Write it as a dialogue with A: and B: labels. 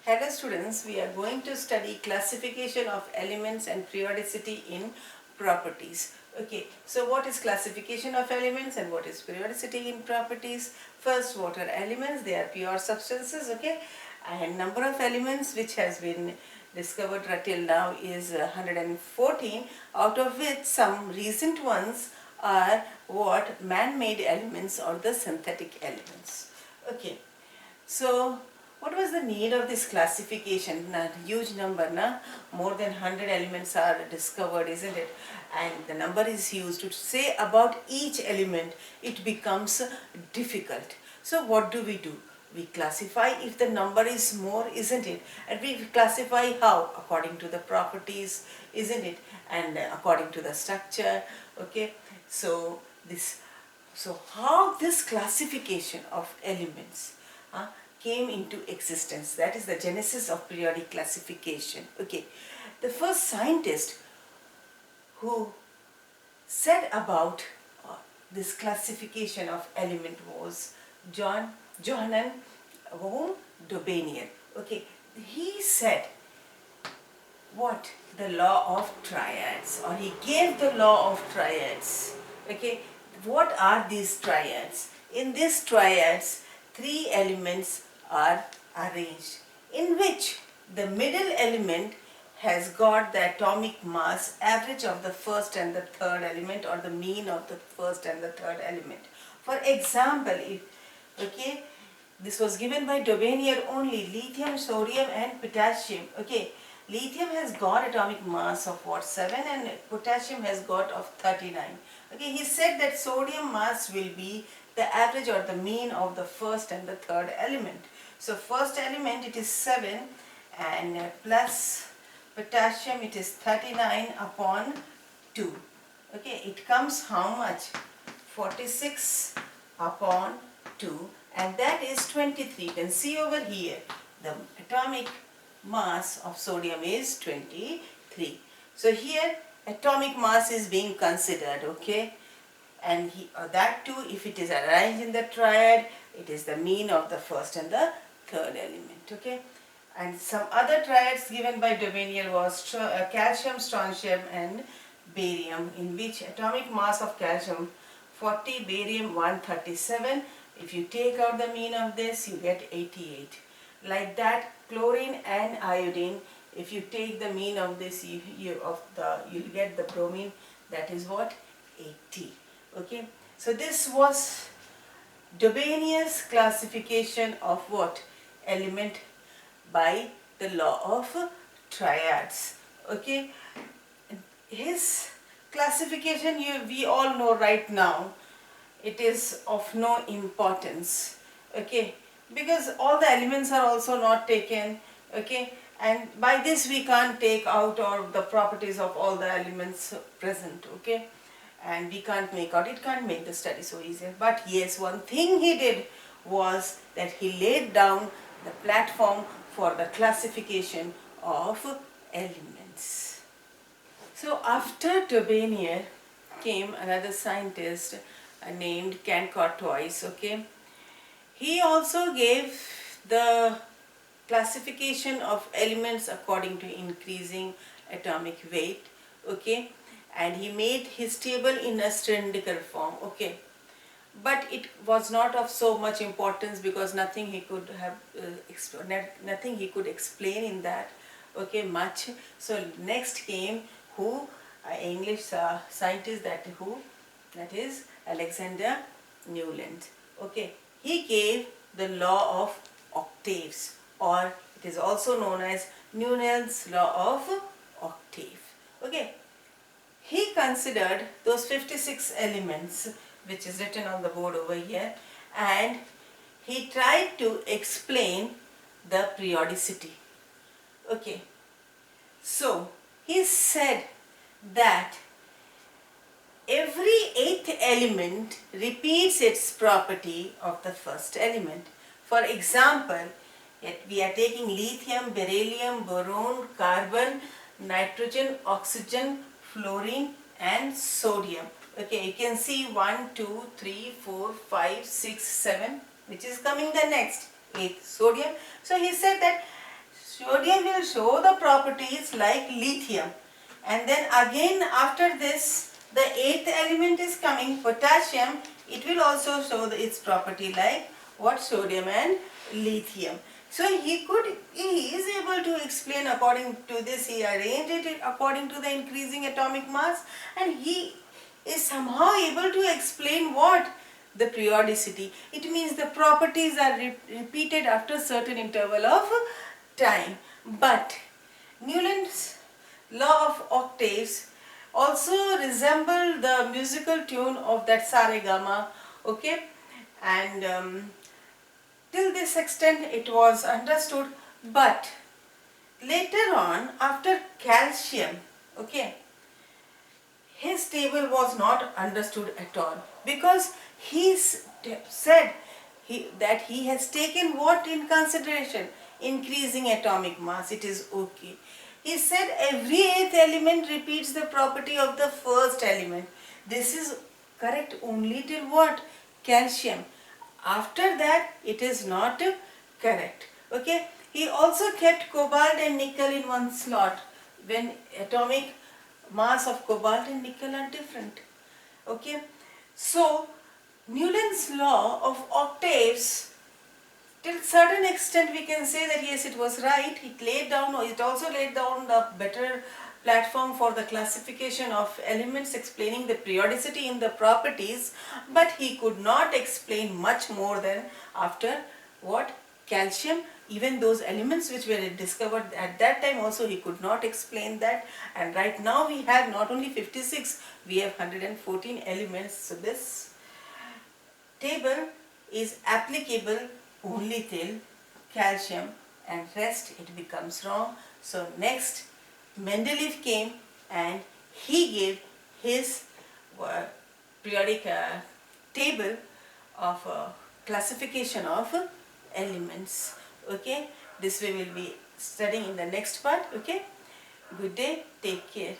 A: Hello students, we are going to study classification of elements and periodicity in properties. Okay, so what is classification of elements and what is periodicity in properties? First, what are elements? They are pure substances, okay, and number of elements which has been discovered till now is 114, out of which some recent ones are what man-made elements or the synthetic elements. Okay, so what was the need of this classification? Na, huge number, na? More than 100 elements are discovered, isn't it? And the number is used to say about each element, it becomes difficult. So what do? We classify if the number is more, isn't it? And we classify how? According to the properties, isn't it? And according to the structure, okay? So how this classification of elements came into existence. That is the genesis of periodic classification. Okay, the first scientist who said about this classification of element was Johann Dobenier. Okay, he said what? The law of triads, or he gave the law of triads. Okay, what are these triads? In these triads, three elements are arranged, in which the middle element has got the atomic mass average of the first and the third element, or the mean of the first and the third element. For example, okay, this was given by Dobenier only, lithium, sodium and potassium. Okay, lithium has got atomic mass of what, 7, and potassium has got of 39. Okay, he said that sodium mass will be the average or the mean of the first and the third element. So first element, it is 7, and plus potassium, it is 39 upon 2. Okay, it comes how much? 46 upon 2, and that is 23. You can see over here the atomic mass of sodium is 23. So here atomic mass is being considered, okay, and that too, if it is arranged in the triad, it is the mean of the first and the third element. Okay, and some other triads given by Dobenier was calcium, strontium and barium, in which atomic mass of calcium 40, barium 137. If you take out the mean of this, you get 88. Like that, chlorine and iodine, if you take the mean of this, you'll get the bromine, that is what, 80. Okay, so this was Dobenier's classification of what? Element by the law of triads. Okay, his classification, we all know right now, it is of no importance. Okay, because all the elements are also not taken. Okay, and by this we can't take out or the properties of all the elements present. Okay, and we can't make out, it can't make the study so easy. But yes, one thing he did was that he laid down the platform for the classification of elements. So after Dobenier came another scientist named Ncert. Okay, he also gave the classification of elements according to increasing atomic weight. Okay, and he made his table in a cylindrical form. Okay, but it was not of so much importance because nothing he could have nothing he could explain in that. Okay, much. So next came who? English scientist, that is Alexander Newland. Okay, he gave the law of octaves, or it is also known as Newland's law of octave. Okay, he considered those 56 elements which is written on the board over here, and he tried to explain the periodicity. Okay, so he said that every 8th element repeats its property of the first element. For example, we are taking lithium, beryllium, boron, carbon, nitrogen, oxygen, fluorine and sodium. Okay, you can see 1, 2, 3, 4, 5, 6, 7, which is coming the next, 8th, sodium. So he said that Sodium will show the properties like lithium. And then again after this, the eighth element is coming, potassium. It will also show its property like what? Sodium and lithium. So he is able to explain according to this. He arranged it according to the increasing atomic mass, and he is somehow able to explain what? The periodicity. It means the properties are repeated after certain interval of time. But Newland's law of octaves also resemble the musical tune of that saregama, okay, and till this extent it was understood. But later on, after calcium, okay, his table was not understood at all, because he said that he has taken what in consideration? Increasing atomic mass. It is okay. He said every eighth element repeats the property of the first element. This is correct only till what? Calcium. After that it is not correct. Okay. He also kept cobalt and nickel in one slot when atomic mass of cobalt and nickel are different. Okay. So Newland's law of octaves, till certain extent we can say that yes, it was right. It also laid down the better platform for the classification of elements, explaining the periodicity in the properties, but he could not explain much more than after what? Calcium. Even those elements which were discovered at that time also he could not explain that. And right now we have not only 56, we have 114 elements. So this table is applicable only till calcium, and rest it becomes wrong. So next Mendeleev came and he gave his periodic table of classification of elements. Okay, this we will be studying in the next part. Okay, good day, take care.